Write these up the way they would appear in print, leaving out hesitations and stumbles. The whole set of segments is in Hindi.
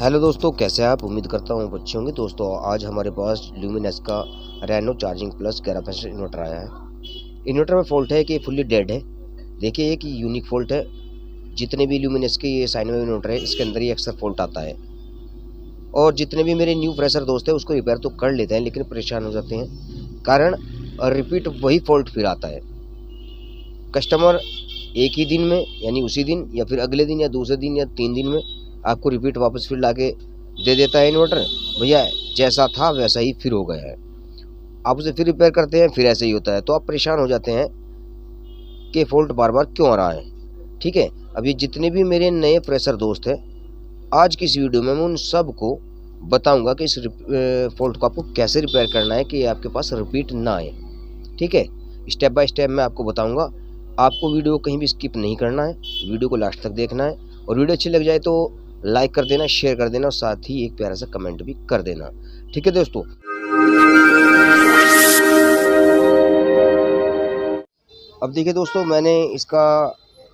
हेलो दोस्तों, कैसे हैं आप। उम्मीद करता हूँ अच्छे होंगे। दोस्तों आज हमारे पास ल्यूमिनस का रेनो चार्जिंग प्लस 11% इन्वर्टर आया है। इन्वर्टर में फॉल्ट है कि फुल्ली डेड है। देखिए एक यूनिक फॉल्ट है। जितने भी ल्यूमिनस के ये साइन वेव इन्वर्टर है इसके अंदर ही अक्सर फॉल्ट आता है, और जितने भी मेरे न्यू फ्रेशर दोस्त हैं उसको रिपेयर तो कर लेते हैं लेकिन परेशान हो जाते हैं, कारण रिपीट वही फॉल्ट फिर आता है। कस्टमर एक ही दिन में यानी उसी दिन या फिर अगले दिन या दूसरे दिन या 3 दिन में आपको रिपीट वापस फिर लाके दे देता है इन्वर्टर। भैया जैसा था वैसा ही फिर हो गया है। आप उसे फिर रिपेयर करते हैं फिर ऐसे ही होता है, तो आप परेशान हो जाते हैं कि फॉल्ट बार बार क्यों आ रहा है। ठीक है, अब ये जितने भी मेरे नए फ्रेशर दोस्त हैं, आज की इस वीडियो में मैं उन सब को बताऊंगा कि इस फॉल्ट को आपको कैसे रिपेयर करना है कि ये आपके पास रिपीट ना आए। ठीक है, स्टेप बाय स्टेप मैं आपको बताऊंगा। आपको वीडियो कहीं भी स्किप नहीं करना है, वीडियो को लास्ट तक देखना है, और वीडियो अच्छी लग जाए तो लाइक कर देना, शेयर कर देना और साथ ही एक प्यारा सा कमेंट भी कर देना। ठीक है दोस्तों, अब देखिए दोस्तों, मैंने इसका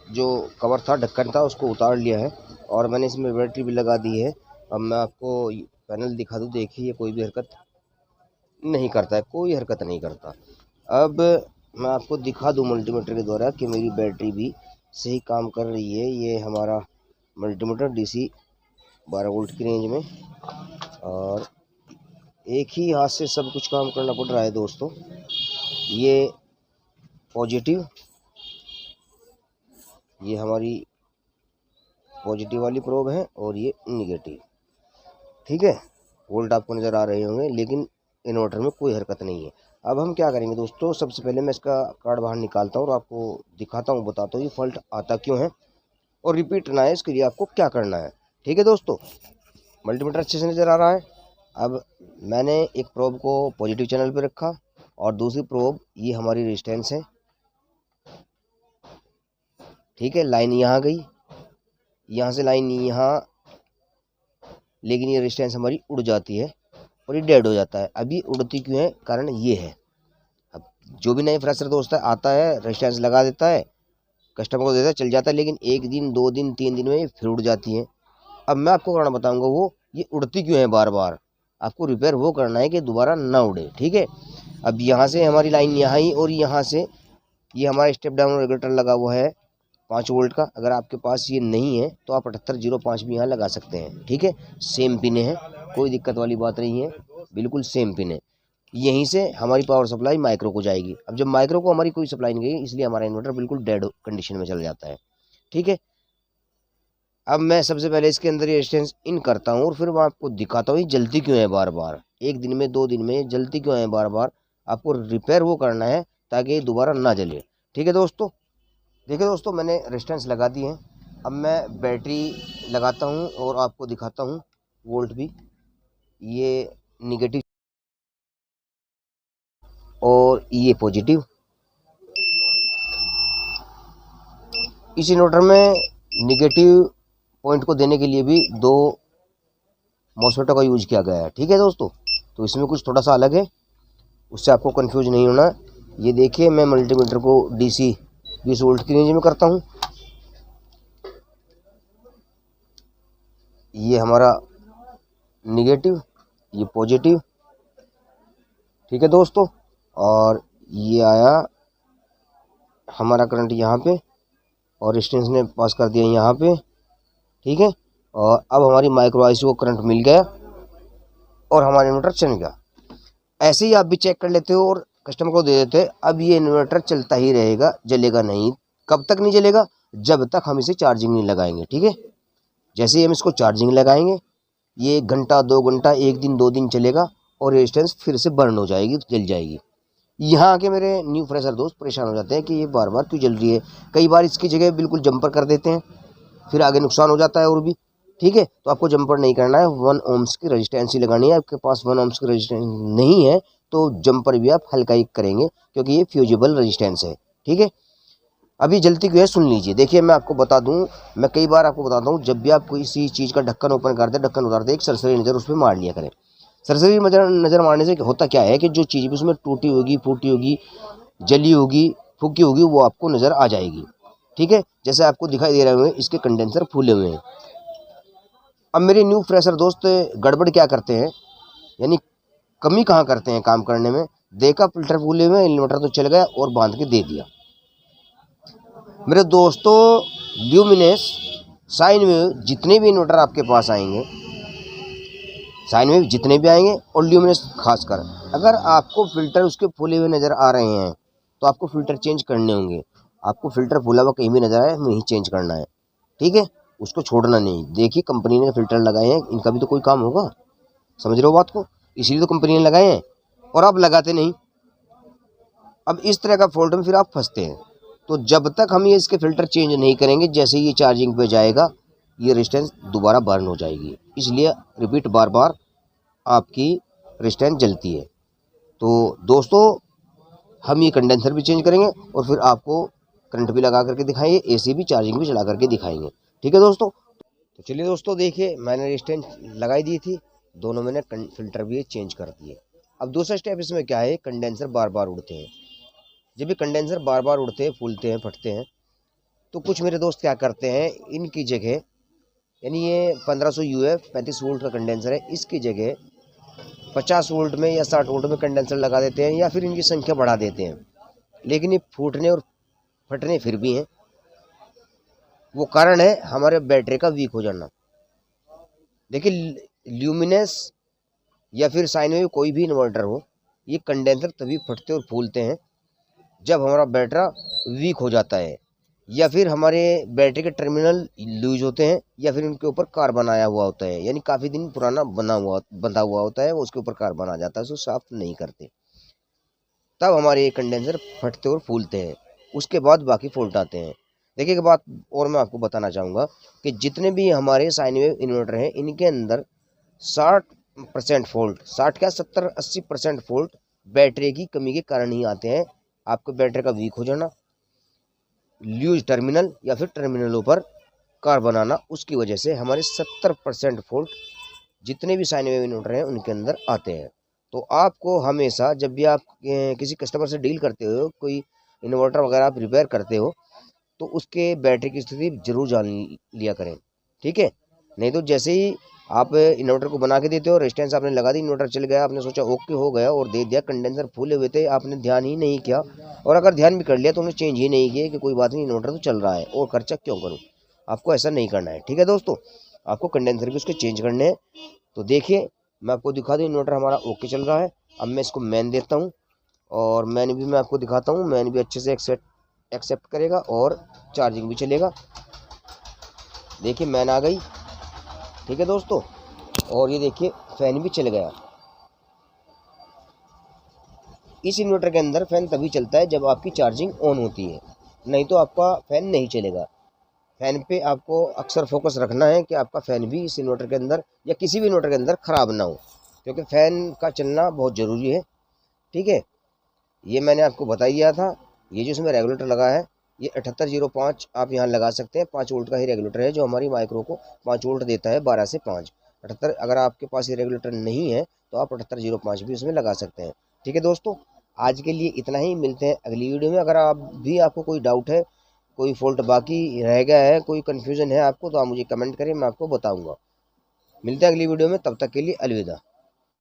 जो कवर था, ढक्कन था, उसको उतार लिया है और मैंने इसमें बैटरी भी लगा दी है। अब मैं आपको पैनल दिखा दूँ। देखिए कोई भी हरकत नहीं करता है, कोई हरकत नहीं करता। अब मैं आपको दिखा दूं मल्टीमीटर के द्वारा कि मेरी बैटरी भी सही काम कर रही है। ये हमारा मल्टीमीटर डीसी 12 वोल्ट की रेंज में, और एक ही हाथ से सब कुछ काम करना पड़ रहा है दोस्तों। ये पॉजिटिव, ये हमारी पॉजिटिव वाली प्रोब है और ये निगेटिव। ठीक है, वोल्ट आपको नज़र आ रहे होंगे लेकिन इन्वर्टर में कोई हरकत नहीं है। अब हम क्या करेंगे दोस्तों, सबसे पहले मैं इसका कार्ड बाहर निकालता हूँ और आपको दिखाता हूँ, बताता हूँ ये फॉल्ट आता क्यों है और रिपीट ना है इसके लिए आपको क्या करना है। ठीक है दोस्तों, मल्टीमीटर अच्छे से नज़र आ रहा है। अब मैंने एक प्रोब को पॉजिटिव चैनल पे रखा और दूसरी प्रोब ये हमारी रेजिस्टेंस है। ठीक है, लाइन यहाँ गई, यहाँ से लाइन यहाँ, लेकिन ये रेजिस्टेंस हमारी उड़ जाती है और ये डेड हो जाता है। अभी उड़ती क्यों है, कारण ये है। अब जो भी नए फ्रेशर दोस्त है आता है, रेजिस्टेंस लगा देता है, कस्टमर को देता है, चल जाता है, लेकिन एक दिन 2 दिन 3 दिन में ये फिर उड़ जाती है। अब मैं आपको करना बताऊंगा वो ये उड़ती क्यों है बार बार। आपको रिपेयर वो करना है कि दोबारा ना उड़े। ठीक है, अब यहाँ से हमारी लाइन यहाँ ही, और यहाँ से ये हमारा स्टेप डाउन रेगुलेटर लगा हुआ है 5 वोल्ट का। अगर आपके पास ये नहीं है तो आप 7805 भी यहाँ लगा सकते हैं। ठीक है, सेम पिन है, कोई दिक्कत वाली बात नहीं है, बिल्कुल सेम पिन है। यहीं से हमारी पावर सप्लाई माइक्रो को जाएगी। अब जब माइक्रो को हमारी कोई सप्लाई नहीं गई, इसलिए हमारा इन्वर्टर बिल्कुल डेड कंडीशन में चला जाता है। ठीक है, अब मैं सबसे पहले इसके अंदर ये रेजिस्टेंस इन करता हूँ और फिर मैं आपको दिखाता हूँ ये जलती क्यों है बार बार। एक दिन में 2 दिन में जलती क्यों है बार बार, आपको रिपेयर वो करना है ताकि ये दोबारा ना जले। ठीक है दोस्तों, देखिए दोस्तों, मैंने रेजिस्टेंस लगा दी है। अब मैं बैटरी लगाता हूँ और आपको दिखाता हूँ वोल्ट भी। ये निगेटिव और ये पॉजिटिव। इस इन्वर्टर में निगेटिव पॉइंट को देने के लिए भी 2 मॉसफेटों का यूज किया गया है। ठीक है दोस्तों, तो इसमें कुछ थोड़ा सा अलग है, उससे आपको कंफ्यूज नहीं होना। ये देखिए, मैं मल्टीमीटर को डीसी 20 वोल्ट की रेंज में करता हूँ। ये हमारा निगेटिव, ये पॉजिटिव। ठीक है दोस्तों, और ये आया हमारा करंट यहाँ पे और रेजिस्टेंस ने पास कर दिया यहाँ पे। ठीक है, और अब हमारी माइक्रो आईसी को करंट मिल गया और हमारा इन्वर्टर चल गया। ऐसे ही आप भी चेक कर लेते हो और कस्टमर को दे देते हैं। अब ये इन्वर्टर चलता ही रहेगा, जलेगा नहीं। कब तक नहीं जलेगा, जब तक हम इसे चार्जिंग नहीं लगाएंगे। ठीक है, जैसे ही हम इसको चार्जिंग लगाएंगे, ये 1 घंटा 2 घंटा 1 दिन 2 दिन चलेगा और रेजिस्टेंस फिर से बर्न हो जाएगी, जल जाएगी। यहाँ आके मेरे न्यू फ्रेशर दोस्त परेशान हो जाते हैं कि ये बार बार क्यों जल रही है। कई बार इसकी जगह बिल्कुल जंपर कर देते हैं, फिर आगे नुकसान हो जाता है और भी। ठीक है, तो आपको जंपर नहीं करना है, 1 ओम्स की रेजिस्टेंस ही लगानी है। आपके पास 1 ओम्स की रेजिस्टेंस नहीं है तो जंपर भी आप हल्का ही करेंगे क्योंकि ये फ्यूजिबल रेजिस्टेंस है। ठीक है, अभी जल्दी क्यों है सुन लीजिए। देखिए मैं आपको बता दूं, मैं कई बार आपको बताता हूँ, जब भी आप किसी चीज़ का ढक्कन ओपन करते हैं, ढक्कन उतारते हैं, एक सरसरी नज़र उस पर मार लिया करें। सरसरी नज़र मारने से होता क्या है कि जो चीज़ भी उसमें टूटी होगी, फूटी होगी, जली होगी, फूकी होगी, वो आपको नज़र आ जाएगी। ठीक है, जैसे आपको दिखाई दे रहे हुए इसके कंडेंसर फूले हुए हैं। अब मेरे न्यू फ्रेशर दोस्त गड़बड़ क्या करते हैं, यानी कमी कहाँ करते हैं काम करने में। देखा फिल्टर फूले में, इन्वर्टर तो चल गया और बांध के दे दिया। मेरे दोस्तों ल्यूमिनेस, साइन वेव जितने भी इन्वर्टर आपके पास आएंगे, साइन वेव जितने भी आएंगे और ल्यूमिनेस खासकर, अगर आपको फिल्टर उसके फूले हुए नज़र आ रहे हैं तो आपको फ़िल्टर चेंज करने होंगे। आपको फ़िल्टर फूला हुआ कहीं भी नज़र आए वहीं चेंज करना है, ठीक है, उसको छोड़ना नहीं। देखिए कंपनी ने फ़िल्टर लगाए हैं, इनका भी तो कोई काम होगा, समझ रहे हो बात को, इसीलिए तो कंपनी ने लगाए हैं और आप लगाते नहीं। अब इस तरह का फॉल्ट में फिर आप फंसते हैं। तो जब तक हम ये इसके फ़िल्टर चेंज नहीं करेंगे, जैसे ये चार्जिंग पे जाएगा ये रेजिस्टेंस दोबारा बर्न हो जाएगी, इसलिए रिपीट बार बार आपकी रेजिस्टेंस जलती है। तो दोस्तों हम ये कंडेंसर भी चेंज करेंगे और फिर आपको करंट भी लगा करके दिखाएंगे, एसी भी चार्जिंग भी चला करके दिखाएंगे, ठीक है दोस्तों। तो चलिए दोस्तों, देखिए मैंने रेजिस्टेंस लगाई दी थी, दोनों मैंने फ़िल्टर भी चेंज कर दिए। अब दूसरा स्टेप इसमें क्या है, कंडेंसर बार बार उड़ते हैं। जब भी कंडेंसर बार बार उड़ते हैं, फूलते हैं, फटते हैं, तो कुछ मेरे दोस्त क्या करते हैं, इनकी जगह, यानी ये 1500 UF 35 वोल्ट का कंडेंसर है, इसकी जगह 50 वोल्ट में या 60 वोल्ट में कंडेंसर लगा देते हैं या फिर इनकी संख्या बढ़ा देते हैं, लेकिन ये फूटने और फटने फिर भी हैं। वो कारण है हमारे बैटरी का वीक हो जाना। देखिए ल्यूमिनेस या फिर साइन वेव कोई भी इन्वर्टर हो, ये कंडेंसर तभी फटते और फूलते हैं जब हमारा बैटरी वीक हो जाता है, या फिर हमारे बैटरी के टर्मिनल लूज होते हैं, या फिर उनके ऊपर कार्बन आया हुआ होता है, यानी काफ़ी दिन पुराना बंधा हुआ होता है, वो उसके ऊपर कार्बन आ जाता है, उसको साफ नहीं करते, तब हमारे ये कंडेंसर फटते और फूलते हैं। उसके बाद बाकी फॉल्ट आते हैं। देखिए एक बात और मैं आपको बताना चाहूँगा कि जितने भी हमारे साइन वेव इन्वर्टर हैं, इनके अंदर 60% फॉल्ट, 60 क्या 70-80% फॉल्ट बैटरी की कमी के कारण ही आते हैं। आपको बैटरी का वीक हो जाना, लूज टर्मिनल या फिर टर्मिनलों पर कार्बन आना, उसकी वजह से हमारे 70% फॉल्ट जितने भी साइन वेव इन्वर्टर हैं उनके अंदर आते हैं। तो आपको हमेशा जब भी आप किसी कस्टमर से डील करते हो, कोई इन्वर्टर वगैरह आप रिपेयर करते हो, तो उसके बैटरी की स्थिति जरूर जान लिया करें, ठीक है। नहीं तो जैसे ही आप इन्वर्टर को बना के देते हो, रेजिस्टेंस आपने लगा दी, इन्वर्टर चल गया, आपने सोचा ओके हो गया और दे दिया, कंडेंसर फूले हुए थे, आपने ध्यान ही नहीं किया, और अगर ध्यान भी कर लिया तो हमने चेंज ही नहीं किया कि कोई बात नहीं, इन्वर्टर तो चल रहा है और खर्चा क्यों करूँ। आपको ऐसा नहीं करना है, ठीक है दोस्तों। आपको कंडेंसर भी उसके चेंज करने हैं। तो देखिए मैं आपको दिखा दूँ, इन्वर्टर हमारा ओके चल रहा है। अब मैं इसको मैन देता हूँ और मैन भी मैं आपको दिखाता हूँ, मैन भी अच्छे से एक्सेप्ट करेगा और चार्जिंग भी चलेगा। देखिए मैन आ गई, ठीक है दोस्तों, और ये देखिए फैन भी चल गया। इस इन्वर्टर के अंदर फैन तभी चलता है जब आपकी चार्जिंग ऑन होती है, नहीं तो आपका फैन नहीं चलेगा। फैन पे आपको अक्सर फोकस रखना है कि आपका फ़ैन भी इस इन्वर्टर के अंदर या किसी भी इन्वर्टर के अंदर ख़राब ना हो, क्योंकि फ़ैन का चलना बहुत ज़रूरी है, ठीक है। ये मैंने आपको बता ही दिया था। ये जो इसमें रेगुलेटर लगा है, ये 7805 आप यहाँ लगा सकते हैं। 5 वोल्ट का ही रेगुलेटर है जो हमारी माइक्रो को 5 वोल्ट देता है, 12 से 5। 78, अगर आपके पास ये रेगुलेटर नहीं है तो आप 7805 भी उसमें लगा सकते हैं, ठीक है दोस्तों। आज के लिए इतना ही, मिलते हैं अगली वीडियो में। अगर आपको कोई डाउट है, कोई फॉल्ट बाकी रह गया है, कोई कन्फ्यूज़न है आपको, तो आप मुझे कमेंट करें, मैं आपको बताऊँगा। मिलते हैं अगली वीडियो में, तब तक के लिए अलविदा।